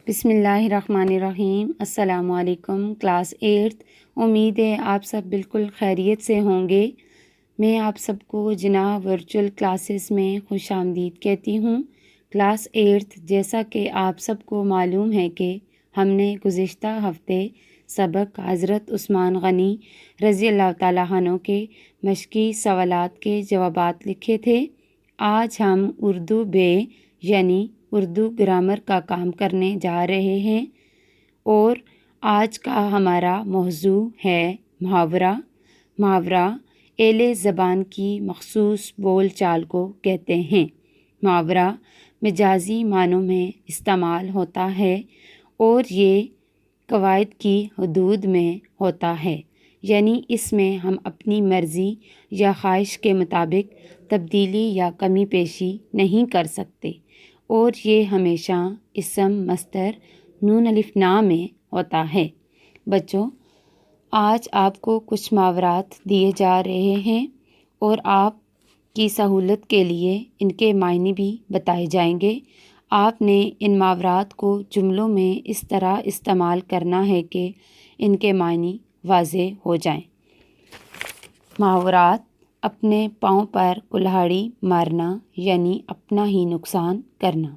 بسم اللہ الرحمن الرحیم۔ السلام علیکم کلاس 8۔ امید ہے آپ سب بالکل خیریت سے ہوں گے۔ میں آپ سب کو جناب ورچوئل کلاسز میں خوش آمدید کہتی ہوں۔ کلاس 8 جیسا کہ آپ سب کو معلوم ہے کہ ہم نے گزشتہ ہفتے سبق حضرت عثمان غنی رضی اللہ تعالیٰ عنہ کے مشقی سوالات کے جوابات لکھے تھے۔ آج ہم اردو یعنی اردو گرامر کا کام کرنے جا رہے ہیں اور آج کا ہمارا موضوع ہے محاورہ۔ محاورہ اہل زبان کی مخصوص بول چال کو کہتے ہیں۔ محاورہ مجازی معنوں میں استعمال ہوتا ہے اور یہ قواعد کی حدود میں ہوتا ہے، یعنی اس میں ہم اپنی مرضی یا خواہش کے مطابق تبدیلی یا کمی بیشی نہیں کر سکتے، اور یہ ہمیشہ اسم مصدر نون الف نا میں ہوتا ہے۔ بچوں، آج آپ کو کچھ محاورات دیے جا رہے ہیں اور آپ کی سہولت کے لیے ان کے معنی بھی بتائے جائیں گے۔ آپ نے ان محاورات کو جملوں میں اس طرح استعمال کرنا ہے کہ ان کے معنی واضح ہو جائیں۔ محاورات: اپنے پاؤں پر کلہاڑی مارنا یعنی اپنا ہی نقصان کرنا،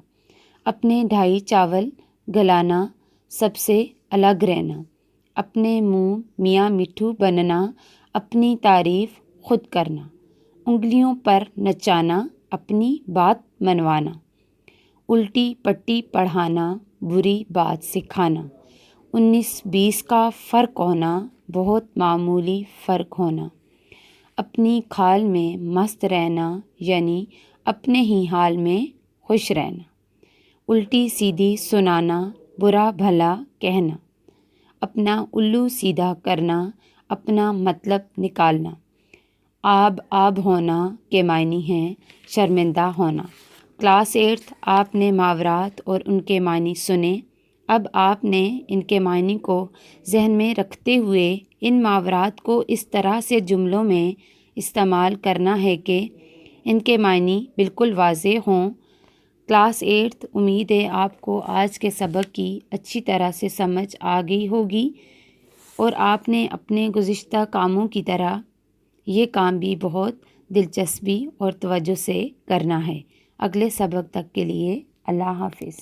اپنے ڈھائی چاول گلانا، سب سے الگ رہنا، اپنے منہ میاں مٹھو بننا، اپنی تعریف خود کرنا، انگلیوں پر نچانا، اپنی بات منوانا، الٹی پٹی پڑھانا، بری بات سکھانا، 19-20 کا فرق ہونا، بہت معمولی فرق ہونا، اپنی کھال میں مست رہنا یعنی اپنے ہی حال میں خوش رہنا، الٹی سیدھی سنانا، برا بھلا کہنا، اپنا الو سیدھا کرنا، اپنا مطلب نکالنا۔ آب ہونا کے معنی ہیں شرمندہ ہونا۔ کلاس 8 آپ نے محاورات اور ان کے معنی سنے۔ اب آپ نے ان کے معنی کو ذہن میں رکھتے ہوئے ان محاورات کو اس طرح سے جملوں میں استعمال کرنا ہے کہ ان کے معنی بالکل واضح ہوں۔ کلاس 8 امید ہے آپ کو آج کے سبق کی اچھی طرح سے سمجھ آ گئی ہوگی اور آپ نے اپنے گزشتہ کاموں کی طرح یہ کام بھی بہت دلچسپی اور توجہ سے کرنا ہے۔ اگلے سبق تک کے لیے اللہ حافظ۔